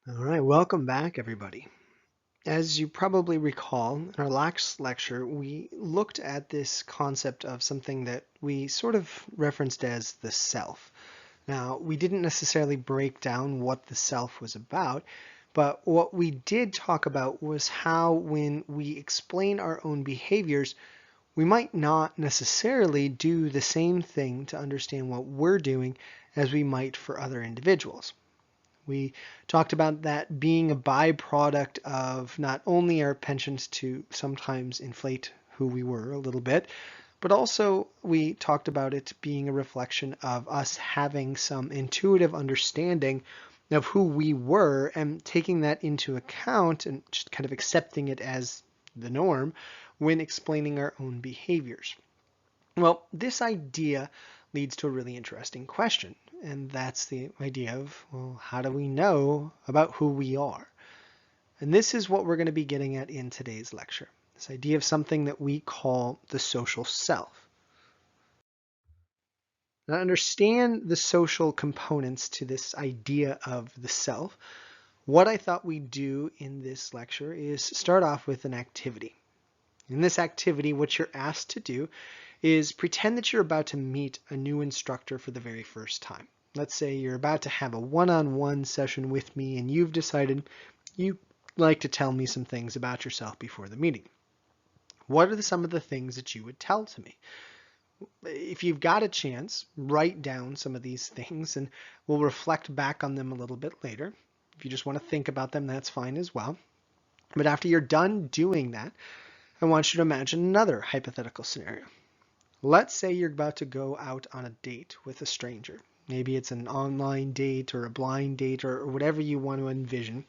All right, welcome back, everybody. As you probably recall, in our last lecture, we looked at this concept of something that we sort of referenced as the self. Now, we didn't necessarily break down what the self was about, but what we did talk about was how when we explain our own behaviors, we might not necessarily do the same thing to understand what we're doing as we might for other individuals. We talked about that being a byproduct of not only our penchants to sometimes inflate who we were a little bit, but also we talked about it being a reflection of us having some intuitive understanding of who we were and taking that into account and just kind of accepting it as the norm when explaining our own behaviors. Well, this idea leads to a really interesting question, and that's the idea of, well, how do we know about who we are? And this is what we're going to be getting at in today's lecture, this idea of something that we call the social self. Now, to understand the social components to this idea of the self, what I thought we'd do in this lecture is start off with an activity. In this activity, what you're asked to do is pretend that you're about to meet a new instructor for the very first time. Let's say you're about to have a one-on-one session with me and you've decided you'd like to tell me some things about yourself before the meeting. What are some of the things that you would tell to me? If you've got a chance, write down some of these things and we'll reflect back on them a little bit later. If you just want to think about them, that's fine as well. But after you're done doing that, I want you to imagine another hypothetical scenario. Let's say you're about to go out on a date with a stranger. Maybe it's an online date or a blind date or whatever you want to envision.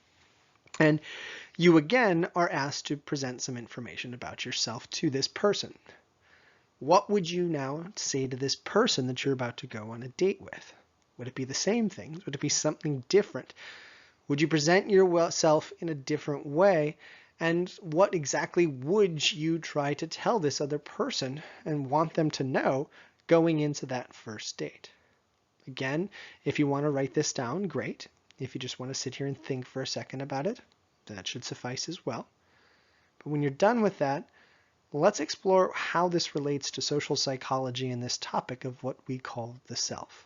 And you again are asked to present some information about yourself to this person. What would you now say to this person that you're about to go on a date with? Would it be the same things? Would it be something different? Would you present yourself in a different way? And what exactly would you try to tell this other person and want them to know going into that first date? Again, if you want to write this down, great. If you just want to sit here and think for a second about it, that should suffice as well. But when you're done with that, let's explore how this relates to social psychology and this topic of what we call the self.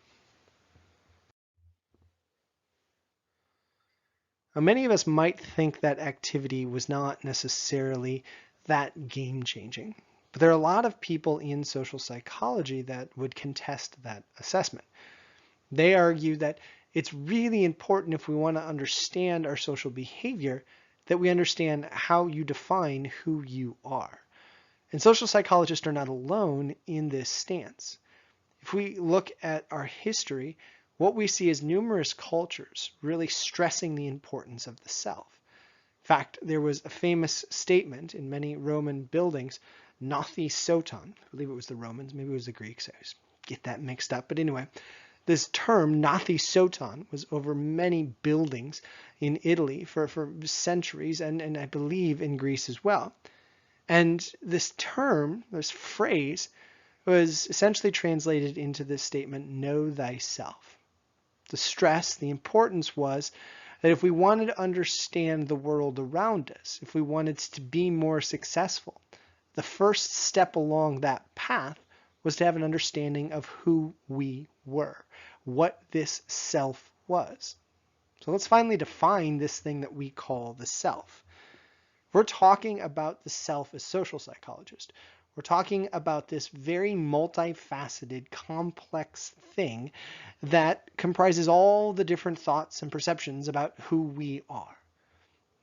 Now, many of us might think that activity was not necessarily that game-changing, but there are a lot of people in social psychology that would contest that assessment. They argue that it's really important if we want to understand our social behavior that we understand how you define who you are. And social psychologists are not alone in this stance. If we look at our history, what we see is numerous cultures really stressing the importance of the self. In fact, there was a famous statement in many Roman buildings, "Gnothi Soton." I believe it was the Romans, maybe it was the Greeks. I always get that mixed up. But anyway, this term, "Gnothi Soton," was over many buildings in Italy for centuries, and I believe in Greece as well. And this term, this phrase, was essentially translated into this statement, "Know thyself." The stress, the importance was that if we wanted to understand the world around us, if we wanted to be more successful, the first step along that path was to have an understanding of who we were, what this self was. So let's finally define this thing that we call the self. We're talking about the self as social psychologists. We're talking about this very multifaceted, complex thing that comprises all the different thoughts and perceptions about who we are.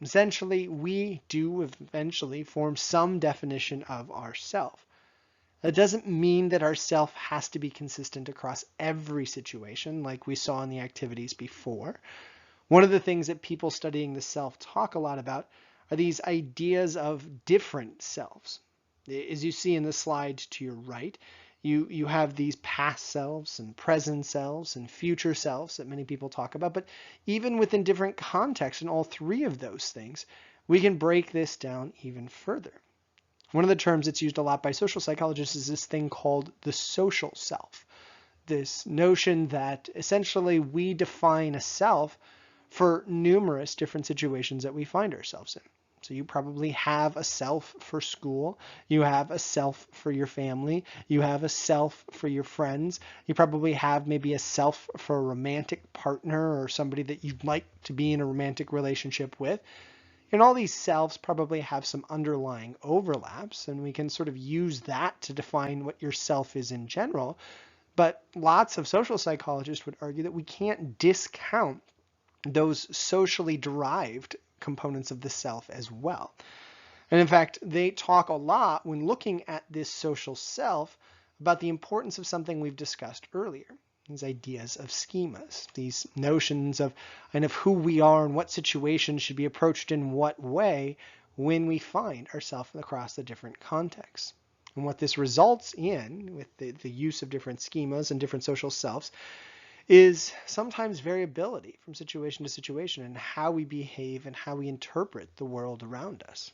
Essentially, we do eventually form some definition of ourself. That doesn't mean that our self has to be consistent across every situation like we saw in the activities before. One of the things that people studying the self talk a lot about are these ideas of different selves. As you see in the slide to your right, you have these past selves and present selves and future selves that many people talk about. But even within different contexts in all three of those things, we can break this down even further. One of the terms that's used a lot by social psychologists is this thing called the social self. This notion that essentially we define a self for numerous different situations that we find ourselves in. So you probably have a self for school, you have a self for your family, you have a self for your friends, you probably have maybe a self for a romantic partner or somebody that you'd like to be in a romantic relationship with. And all these selves probably have some underlying overlaps, and we can sort of use that to define what your self is in general. But lots of social psychologists would argue that we can't discount those socially derived components of the self as well. And in fact, they talk a lot when looking at this social self about the importance of something we've discussed earlier, these ideas of schemas, these notions of kind of who we are and what situations should be approached in what way when we find ourselves across the different contexts. And what this results in with the use of different schemas and different social selves is sometimes variability from situation to situation in how we behave and how we interpret the world around us.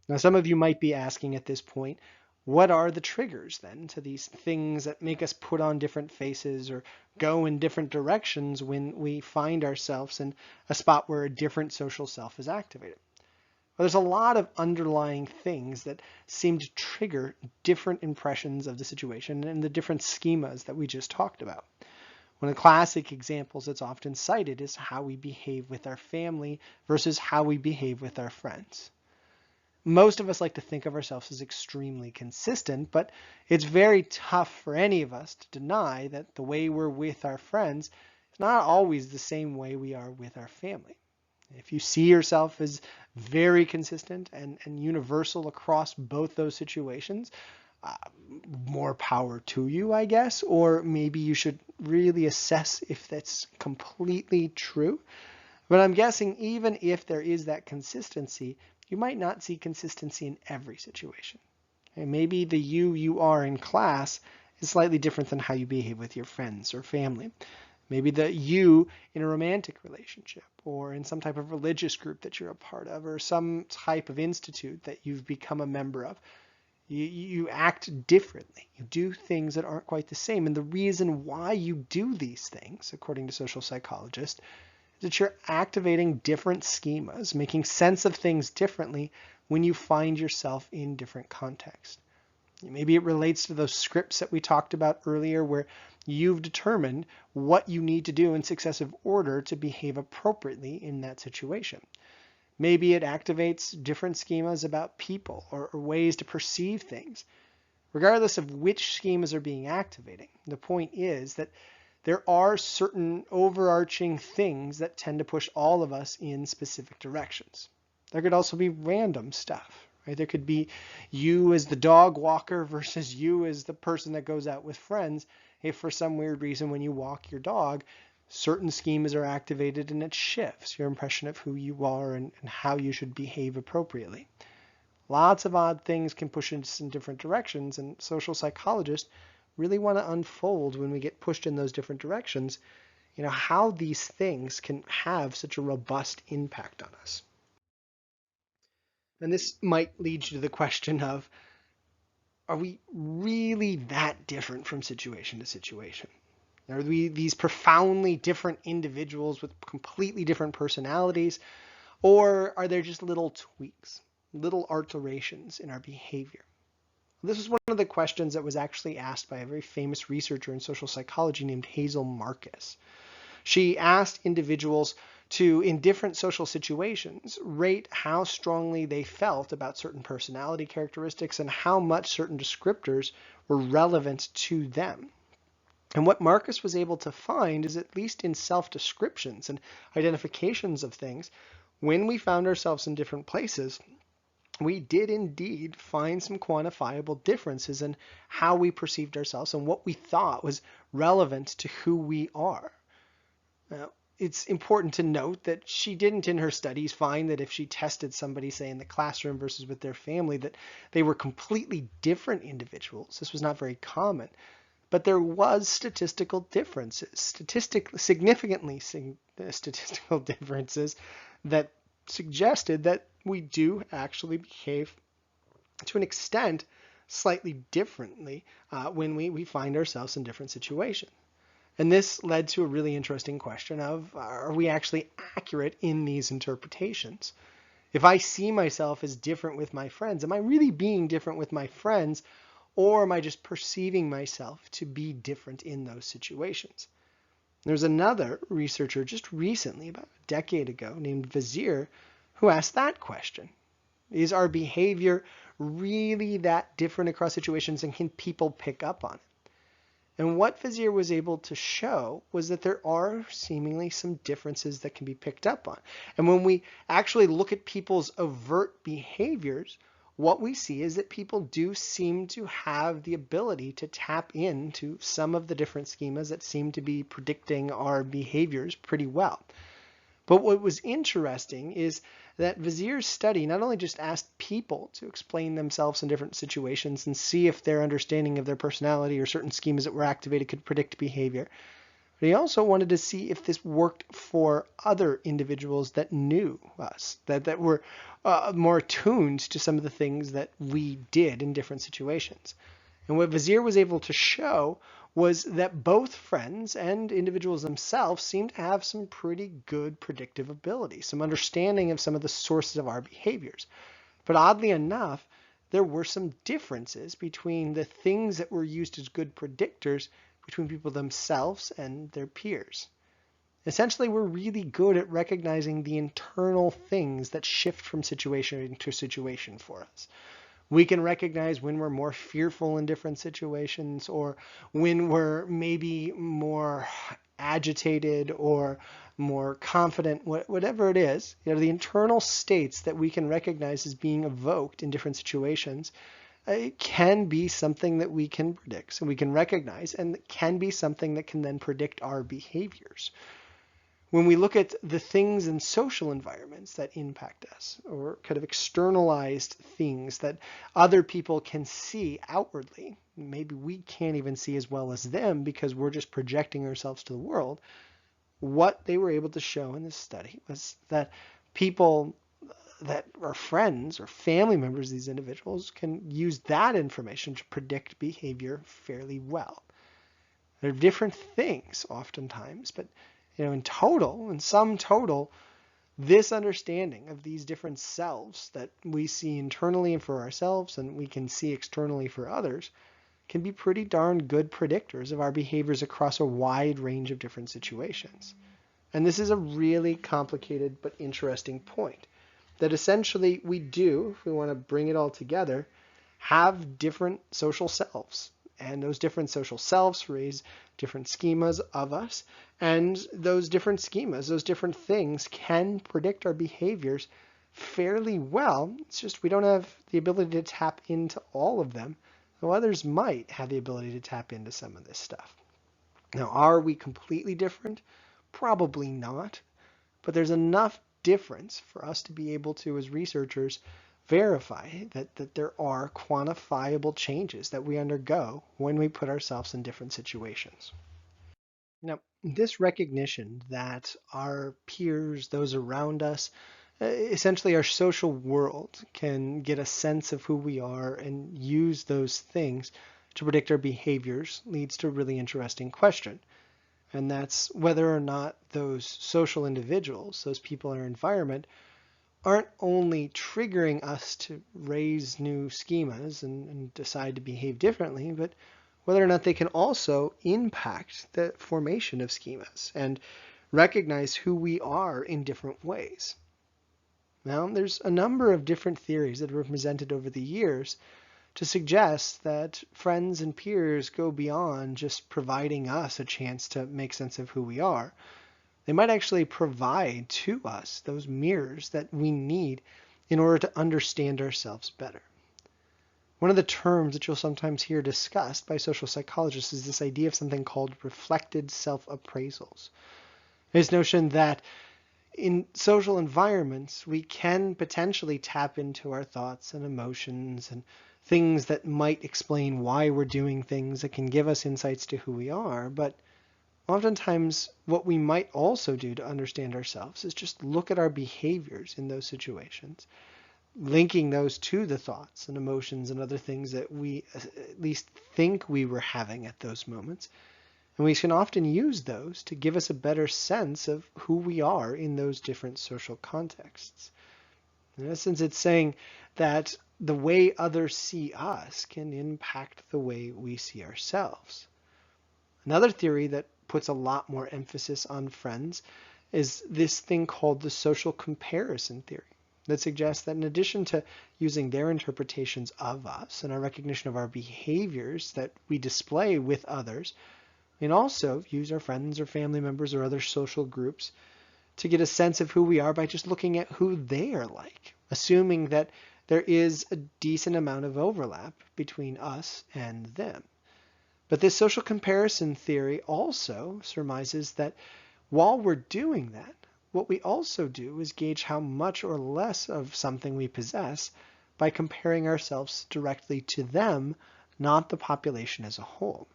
Now, some of you might be asking at this point, what are the triggers then to these things that make us put on different faces or go in different directions when we find ourselves in a spot where a different social self is activated? Well, there's a lot of underlying things that seem to trigger different impressions of the situation and the different schemas that we just talked about. One of the classic examples that's often cited is how we behave with our family versus how we behave with our friends. Most of us like to think of ourselves as extremely consistent, but it's very tough for any of us to deny that the way we're with our friends is not always the same way we are with our family. If you see yourself as very consistent and universal across both those situations, more power to you, I guess, or maybe you should really assess if that's completely true. But I'm guessing even if there is that consistency, you might not see consistency in every situation. And maybe the you are in class is slightly different than how you behave with your friends or family. Maybe the you in a romantic relationship or in some type of religious group that you're a part of or some type of institute that you've become a member of. You act differently. You do things that aren't quite the same. And the reason why you do these things, according to social psychologists, is that you're activating different schemas, making sense of things differently when you find yourself in different contexts. Maybe it relates to those scripts that we talked about earlier where you've determined what you need to do in successive order to behave appropriately in that situation. Maybe it activates different schemas about people or ways to perceive things. Regardless of which schemas are being activated, the point is that there are certain overarching things that tend to push all of us in specific directions. There could also be random stuff, right? There could be you as the dog walker versus you as the person that goes out with friends. If for some weird reason when you walk your dog, certain schemas are activated and it shifts your impression of who you are and how you should behave appropriately. Lots of odd things can push us in different directions, and social psychologists really want to unfold when we get pushed in those different directions, how these things can have such a robust impact on us. And this might lead you to the question of, are we really that different from situation to situation? Are we these profoundly different individuals with completely different personalities? Or are there just little tweaks, little alterations in our behavior? This is one of the questions that was actually asked by a very famous researcher in social psychology named Hazel Marcus. She asked individuals to, in different social situations, rate how strongly they felt about certain personality characteristics and how much certain descriptors were relevant to them. And what Marcus was able to find is, at least in self-descriptions and identifications of things, when we found ourselves in different places, we did indeed find some quantifiable differences in how we perceived ourselves and what we thought was relevant to who we are. Now, it's important to note that she didn't in her studies find that if she tested somebody, say in the classroom versus with their family, that they were completely different individuals. This was not very common. But there was statistical differences, significantly statistical differences that suggested that we do actually behave to an extent slightly differently when we find ourselves in different situations. And this led to a really interesting question of, are we actually accurate in these interpretations? If I see myself as different with my friends, am I really being different with my friends, or am I just perceiving myself to be different in those situations? There's another researcher just recently, about a decade ago, named Vazir, who asked that question. Is our behavior really that different across situations, and can people pick up on it? And what Vazir was able to show was that there are seemingly some differences that can be picked up on. And when we actually look at people's overt behaviors, what we see is that people do seem to have the ability to tap into some of the different schemas that seem to be predicting our behaviors pretty well. But what was interesting is that Vazir's study not only just asked people to explain themselves in different situations and see if their understanding of their personality or certain schemas that were activated could predict behavior, but he also wanted to see if this worked for other individuals that knew us, that were more attuned to some of the things that we did in different situations. And what Vazir was able to show was that both friends and individuals themselves seemed to have some pretty good predictive ability, some understanding of some of the sources of our behaviors. But oddly enough, there were some differences between the things that were used as good predictors between people themselves and their peers. Essentially, we're really good at recognizing the internal things that shift from situation to situation for us. We can recognize when we're more fearful in different situations, or when we're maybe more agitated or more confident, whatever it is. The internal states that we can recognize as being evoked in different situations, it can be something that we can predict, so we can recognize, and it can be something that can then predict our behaviors. When we look at the things in social environments that impact us, or kind of externalized things that other people can see outwardly, maybe we can't even see as well as them because we're just projecting ourselves to the world, what they were able to show in this study was that people that are friends or family members of these individuals can use that information to predict behavior fairly well. They're different things oftentimes, but in sum total, this understanding of these different selves that we see internally and for ourselves and we can see externally for others can be pretty darn good predictors of our behaviors across a wide range of different situations. And this is a really complicated but interesting point, that essentially we do, if we want to bring it all together, have different social selves. And those different social selves raise different schemas of us. And those different schemas, those different things can predict our behaviors fairly well. It's just we don't have the ability to tap into all of them, though others might have the ability to tap into some of this stuff. Now, are we completely different? Probably not. But there's enough difference for us to be able to, as researchers, verify that there are quantifiable changes that we undergo when we put ourselves in different situations. Now, this recognition that our peers, those around us, essentially our social world, can get a sense of who we are and use those things to predict our behaviors leads to a really interesting question. And that's whether or not those social individuals, those people in our environment, aren't only triggering us to raise new schemas and decide to behave differently, but whether or not they can also impact the formation of schemas and recognize who we are in different ways. Now, there's a number of different theories that have been presented over the years to suggest that friends and peers go beyond just providing us a chance to make sense of who we are. They might actually provide to us those mirrors that we need in order to understand ourselves better. One of the terms that you'll sometimes hear discussed by social psychologists is this idea of something called reflected self-appraisals. This notion that in social environments, we can potentially tap into our thoughts and emotions and things that might explain why we're doing things that can give us insights to who we are. But oftentimes, what we might also do to understand ourselves is just look at our behaviors in those situations, linking those to the thoughts and emotions and other things that we at least think we were having at those moments, And we can often use those to give us a better sense of who we are in those different social contexts. In essence, it's saying that the way others see us can impact the way we see ourselves. Another theory that puts a lot more emphasis on friends is this thing called the social comparison theory, that suggests that in addition to using their interpretations of us and our recognition of our behaviors that we display with others, we can also use our friends or family members or other social groups to get a sense of who we are by just looking at who they are like, assuming that there is a decent amount of overlap between us and them. But this social comparison theory also surmises that while we're doing that, what we also do is gauge how much or less of something we possess by comparing ourselves directly to them, not the population as a whole.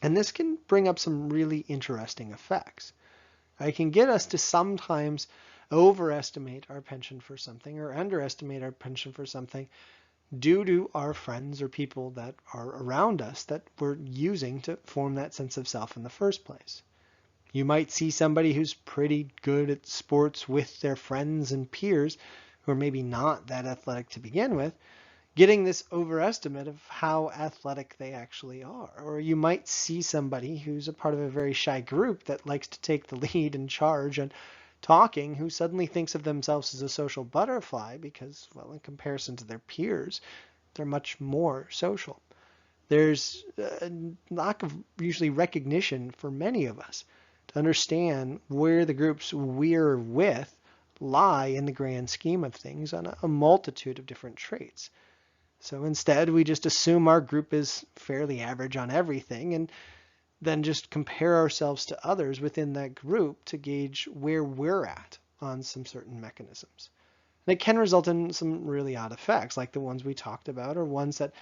And this can bring up some really interesting effects. It can get us to sometimes overestimate our penchant for something or underestimate our penchant for something due to our friends or people that are around us that we're using to form that sense of self in the first place. You might see somebody who's pretty good at sports with their friends and peers who are maybe not that athletic to begin with, getting this overestimate of how athletic they actually are. Or you might see somebody who's a part of a very shy group that likes to take the lead and charge and talking, who suddenly thinks of themselves as a social butterfly because, well, in comparison to their peers, they're much more social. There's a lack of usually recognition for many of us to understand where the groups we're with lie in the grand scheme of things on a multitude of different traits. So instead, we just assume our group is fairly average on everything and then just compare ourselves to others within that group to gauge where we're at on some certain mechanisms. And it can result in some really odd effects, like the ones we talked about, or ones that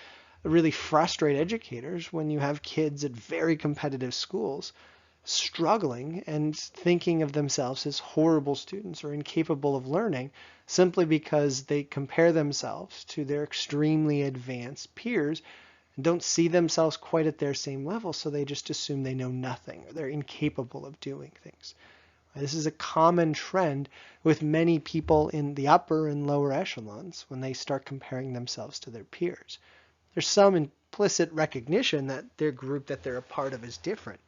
really frustrate educators when you have kids at very competitive schools struggling and thinking of themselves as horrible students or incapable of learning simply because they compare themselves to their extremely advanced peers and don't see themselves quite at their same level, so they just assume they know nothing or they're incapable of doing things. This is a common trend with many people in the upper and lower echelons when they start comparing themselves to their peers. There's some implicit recognition that their group that they're a part of is different,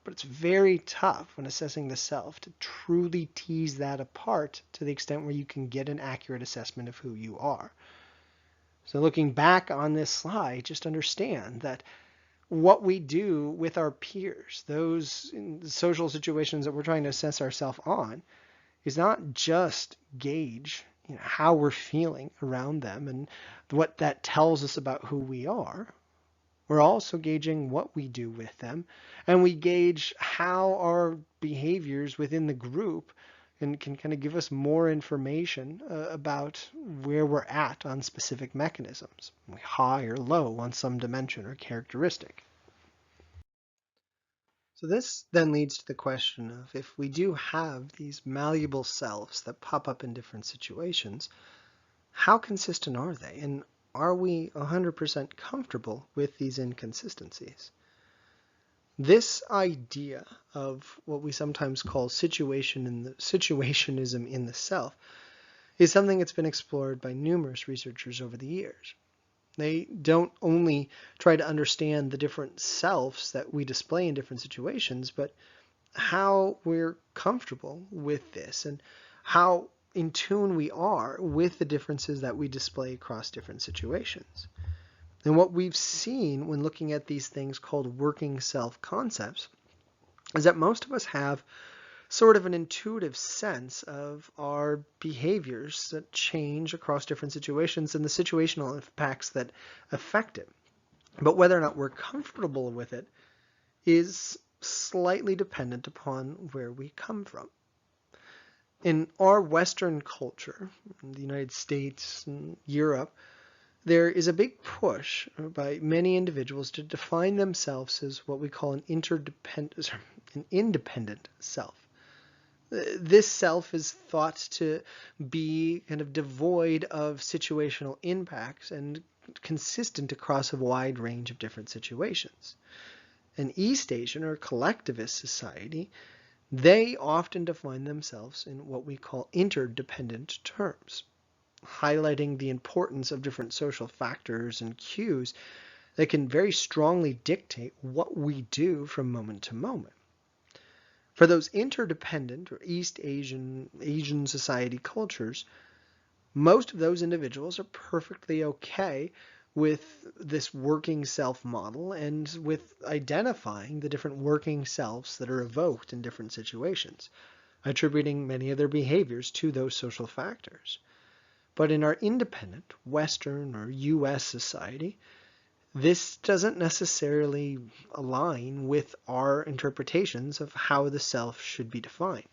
but it's very tough when assessing the self to truly tease that apart to the extent where you can get an accurate assessment of who you are. So looking back on this slide, just understand that what we do with our peers, those social situations that we're trying to assess ourselves on, is not just gauge how we're feeling around them and what that tells us about who we are. We're also gauging what we do with them, and we gauge how our behaviors within the group and can kind of give us more information about where we're at on specific mechanisms, high or low on some dimension or characteristic. So this then leads to the question of, if we do have these malleable selves that pop up in different situations, how consistent are they? And are we 100% comfortable with these inconsistencies? This idea of what we sometimes call situationism in the self is something that's been explored by numerous researchers over the years. They don't only try to understand the different selves that we display in different situations, but how we're comfortable with this and how in tune we are with the differences that we display across different situations. And what we've seen when looking at these things called working self concepts is that most of us have sort of an intuitive sense of our behaviors that change across different situations and the situational impacts that affect it. But whether or not we're comfortable with it is slightly dependent upon where we come from. In our Western culture, in the United States and Europe, there is a big push by many individuals to define themselves as what we call an independent self. This self is thought to be kind of devoid of situational impacts and consistent across a wide range of different situations. An East Asian or collectivist society, they often define themselves in what we call interdependent terms, highlighting the importance of different social factors and cues that can very strongly dictate what we do from moment to moment. For those interdependent or East Asian society cultures, most of those individuals are perfectly okay with this working self model and with identifying the different working selves that are evoked in different situations, attributing many of their behaviors to those social factors. But in our independent Western or US society, this doesn't necessarily align with our interpretations of how the self should be defined.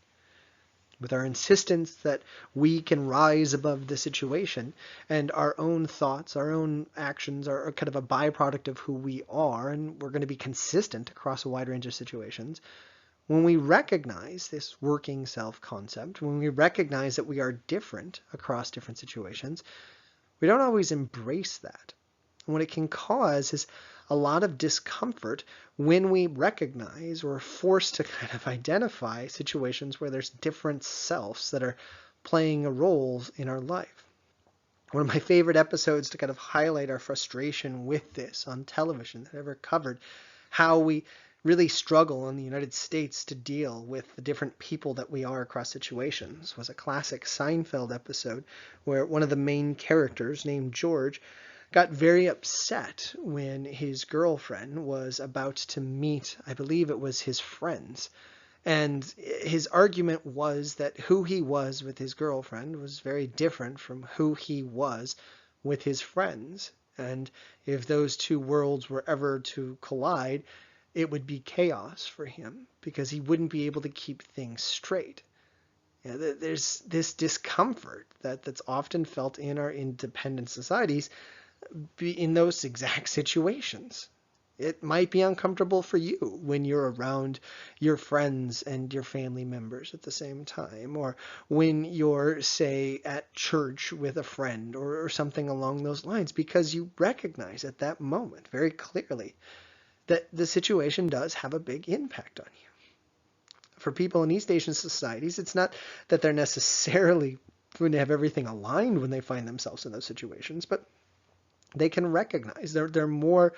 With our insistence that we can rise above the situation and our own thoughts, our own actions are kind of a byproduct of who we are, and we're going to be consistent across a wide range of situations. When we recognize this working self concept, when we recognize that we are different across different situations, we don't always embrace that. And what it can cause is a lot of discomfort when we recognize or are forced to kind of identify situations where there's different selves that are playing a role in our life. One of my favorite episodes to kind of highlight our frustration with this on television that I ever covered, how we really struggle in the United States to deal with the different people that we are across situations, was a classic Seinfeld episode where one of the main characters named George got very upset when his girlfriend was about to meet, I believe it was his friends. And his argument was that who he was with his girlfriend was very different from who he was with his friends. And if those two worlds were ever to collide, it would be chaos for him because he wouldn't be able to keep things straight. You know, there's this discomfort that's often felt in our independent societies in those exact situations. It might be uncomfortable for you when you're around your friends and your family members at the same time, or when you're, say, at church with a friend or something along those lines, because you recognize at that moment very clearly that the situation does have a big impact on you. For people in East Asian societies, it's not that they're necessarily going to have everything aligned when they find themselves in those situations, but they can recognize they're more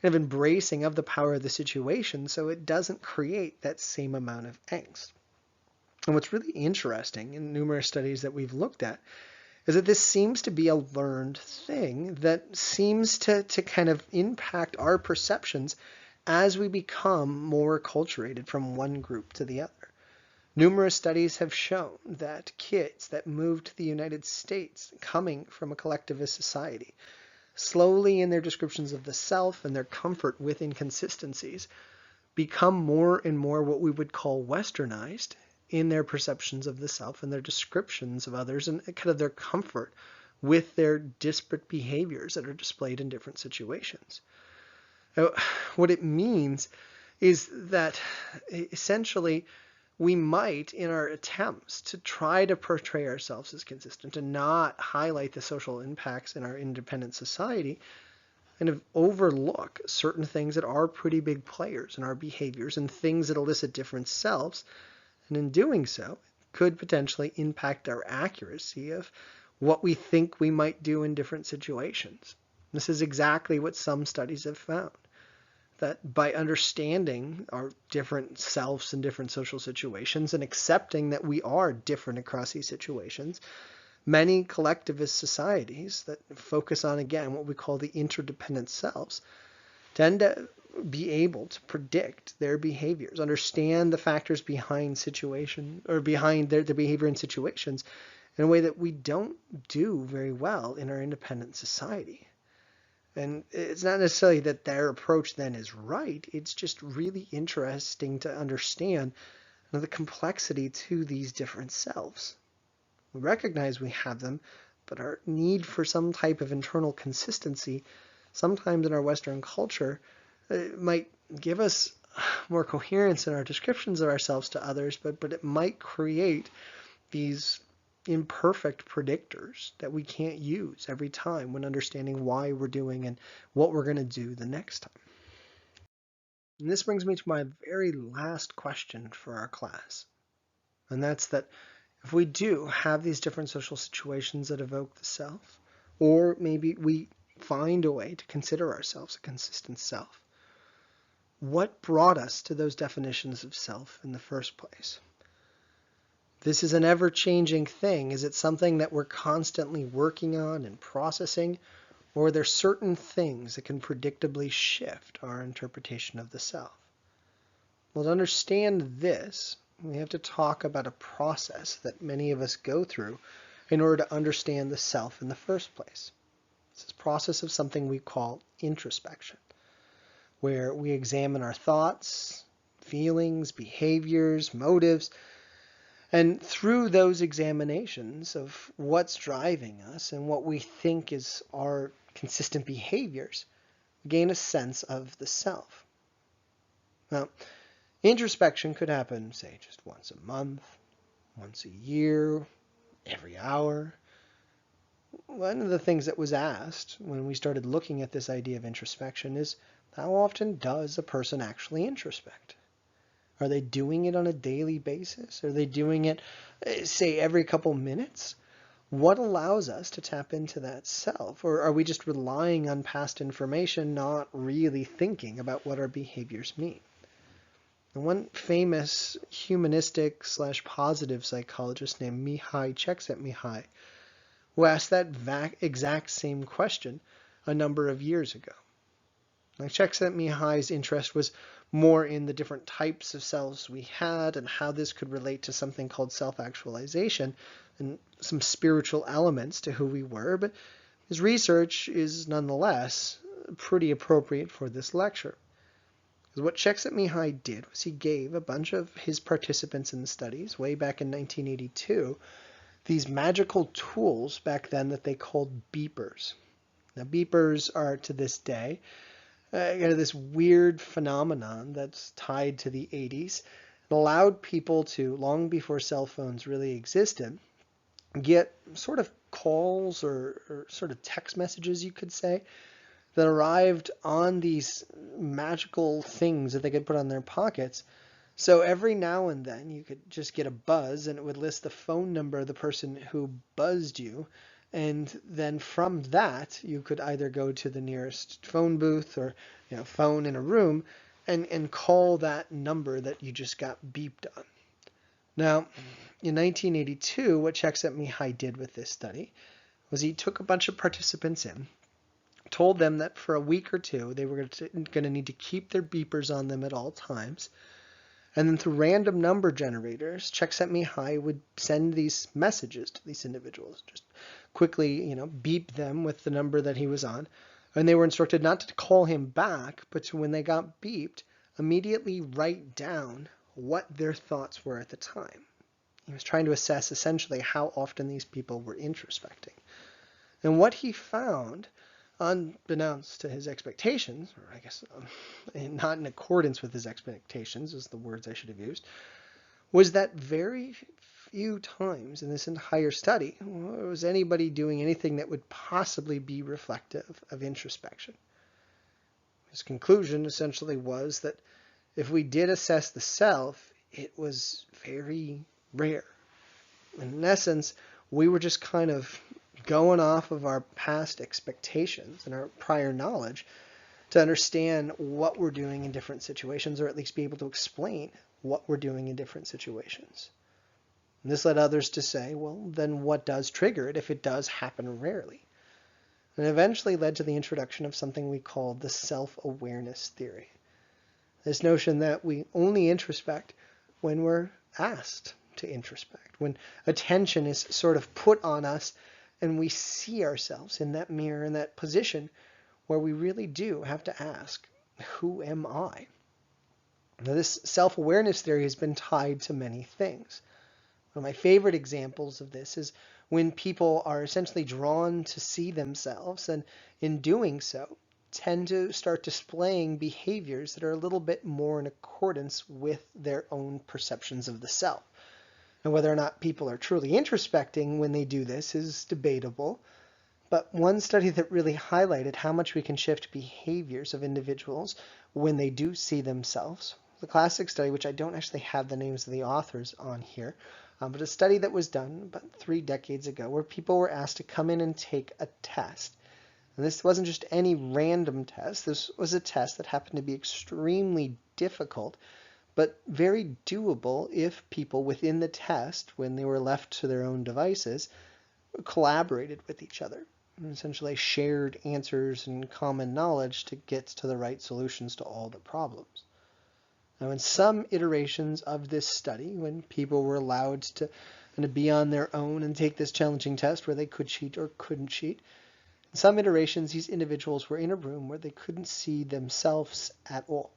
kind of embracing of the power of the situation, so it doesn't create that same amount of angst. And what's really interesting in numerous studies that we've looked at is that this seems to be a learned thing that seems to kind of impact our perceptions as we become more acculturated from one group to the other. Numerous studies have shown that kids that moved to the United States coming from a collectivist society, slowly in their descriptions of the self and their comfort with inconsistencies, become more and more what we would call westernized in their perceptions of the self and their descriptions of others and kind of their comfort with their disparate behaviors that are displayed in different situations. Now, what it means is that essentially we might, in our attempts to try to portray ourselves as consistent and not highlight the social impacts in our independent society, kind of overlook certain things that are pretty big players in our behaviors and things that elicit different selves. And in doing so, could potentially impact our accuracy of what we think we might do in different situations. This is exactly what some studies have found, that by understanding our different selves in different social situations and accepting that we are different across these situations, many collectivist societies that focus on, again, what we call the interdependent selves tend to be able to predict their behaviors, understand the factors behind situation or behind their behavior in situations in a way that we don't do very well in our independent society. And it's not necessarily that their approach then is right. It's just really interesting to understand the complexity to these different selves. We recognize we have them, but our need for some type of internal consistency, sometimes in our Western culture, might give us more coherence in our descriptions of ourselves to others, but it might create these imperfect predictors that we can't use every time when understanding why we're doing and what we're going to do the next time. And this brings me to my very last question for our class. And that's that if we do have these different social situations that evoke the self, or maybe we find a way to consider ourselves a consistent self, what brought us to those definitions of self in the first place? This is an ever-changing thing. Is it something that we're constantly working on and processing, or are there certain things that can predictably shift our interpretation of the self? Well, to understand this, we have to talk about a process that many of us go through in order to understand the self in the first place. It's this process of something we call introspection, where we examine our thoughts, feelings, behaviors, motives, and through those examinations of what's driving us and what we think is our consistent behaviors, we gain a sense of the self. Now, introspection could happen, say, just once a month, once a year, every hour. One of the things that was asked when we started looking at this idea of introspection is, how often does a person actually introspect? Are they doing it on a daily basis? Are they doing it, say, every couple minutes? What allows us to tap into that self? Or are we just relying on past information, not really thinking about what our behaviors mean? And one famous humanistic / positive psychologist named Mihai Csikszentmihalyi, who asked that exact same question a number of years ago. Now, Csikszentmihalyi's interest was more in the different types of selves we had and how this could relate to something called self-actualization and some spiritual elements to who we were, but his research is nonetheless pretty appropriate for this lecture. Because what Csikszentmihalyi did was he gave a bunch of his participants in the studies, way back in 1982, these magical tools back then that they called beepers. Now, beepers are, to this day, this weird phenomenon that's tied to the 80s. It allowed people to, long before cell phones really existed, get sort of calls or sort of text messages, you could say, that arrived on these magical things that they could put on their pockets. So every now and then you could just get a buzz and it would list the phone number of the person who buzzed you. And then from that, you could either go to the nearest phone booth or phone in a room and call that number that you just got beeped on. Now, in 1982, what Csikszentmihalyi did with this study was he took a bunch of participants in, told them that for a week or two they were going to need to keep their beepers on them at all times. And then through random number generators, Csikszentmihalyi would send these messages to these individuals, just quickly, beep them with the number that he was on. And they were instructed not to call him back, but to, when they got beeped, immediately write down what their thoughts were at the time. He was trying to assess essentially how often these people were introspecting. And what he found, unbeknownst to his expectations, or I guess not in accordance with his expectations is the words I should have used, was that very few times in this entire study was anybody doing anything that would possibly be reflective of introspection. His conclusion essentially was that if we did assess the self, it was very rare. In essence, we were just kind of going off of our past expectations and our prior knowledge to understand what we're doing in different situations, or at least be able to explain what we're doing in different situations. And this led others to say, well, then what does trigger it if it does happen rarely? And it eventually led to the introduction of something we call the self-awareness theory. This notion that we only introspect when we're asked to introspect, when attention is sort of put on us and we see ourselves in that mirror, in that position where we really do have to ask, who am I? Now, this self-awareness theory has been tied to many things. One of my favorite examples of this is when people are essentially drawn to see themselves, and in doing so, tend to start displaying behaviors that are a little bit more in accordance with their own perceptions of the self. And whether or not people are truly introspecting when they do this is debatable, But one study that really highlighted how much we can shift behaviors of individuals when they do see themselves, the classic study, which I don't actually have the names of the authors on here, but a study that was done about 3 decades ago where people were asked to come in and take a test. And this wasn't just any random test. This was a test that happened to be extremely difficult, but very doable if people within the test, when they were left to their own devices, collaborated with each other and essentially shared answers and common knowledge to get to the right solutions to all the problems. Now, in some iterations of this study, when people were allowed to be on their own and take this challenging test where they could cheat or couldn't cheat, in some iterations, these individuals were in a room where they couldn't see themselves at all.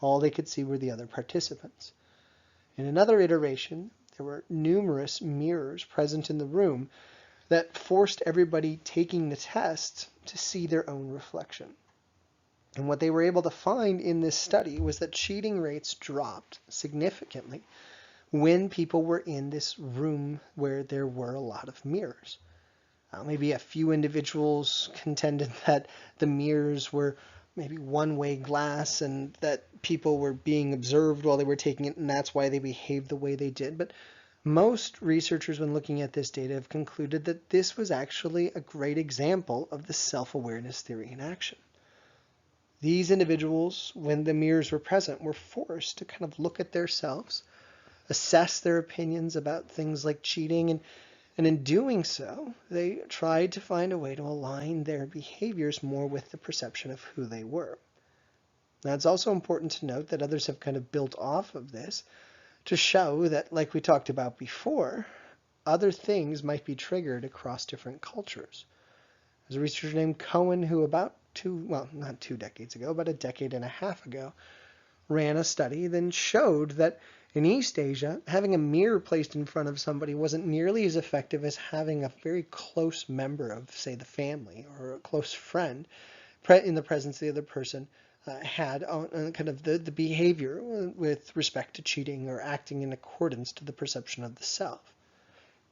All they could see were the other participants. In another iteration, there were numerous mirrors present in the room that forced everybody taking the test to see their own reflection. And what they were able to find in this study was that cheating rates dropped significantly when people were in this room where there were a lot of mirrors. Maybe a few individuals contended that the mirrors were maybe one-way glass and that people were being observed while they were taking it, and that's why they behaved the way they did. But most researchers, when looking at this data, have concluded that this was actually a great example of the self-awareness theory in action. These individuals, when the mirrors were present, were forced to kind of look at themselves, assess their opinions about things like cheating, and in doing so, they tried to find a way to align their behaviors more with the perception of who they were. Now, it's also important to note that others have kind of built off of this to show that, like we talked about before, other things might be triggered across different cultures. There's a researcher named Cohen who not 2 decades ago, but a decade and a half ago, ran a study that showed that in East Asia, having a mirror placed in front of somebody wasn't nearly as effective as having a very close member of, say, the family or a close friend in the presence of the other person had on kind of the behavior with respect to cheating or acting in accordance to the perception of the self.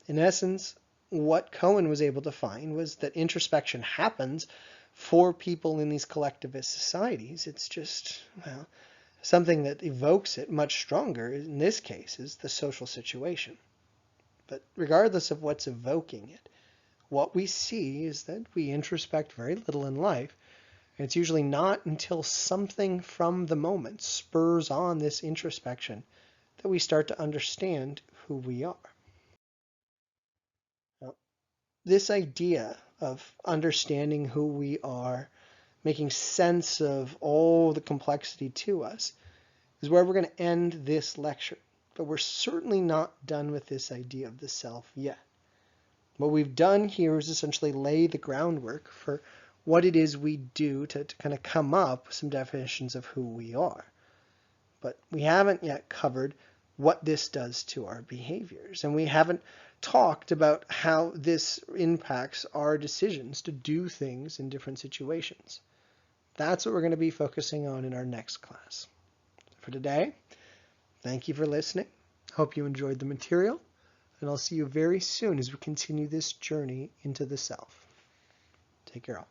In essence, what Cohen was able to find was that introspection happens for people in these collectivist societies. It's just, well, something that evokes it much stronger in this case is the social situation. But regardless of what's evoking it, what we see is that we introspect very little in life. And it's usually not until something from the moment spurs on this introspection that we start to understand who we are. Now, this idea of understanding who we are, making sense of all the complexity to us, is where we're going to end this lecture. But we're certainly not done with this idea of the self yet. What we've done here is essentially lay the groundwork for what it is we do to kind of come up with some definitions of who we are. But we haven't yet covered what this does to our behaviors. And we haven't talked about how this impacts our decisions to do things in different situations. That's what we're going to be focusing on in our next class. For today, thank you for listening. Hope you enjoyed the material, and I'll see you very soon as we continue this journey into the self. Take care all.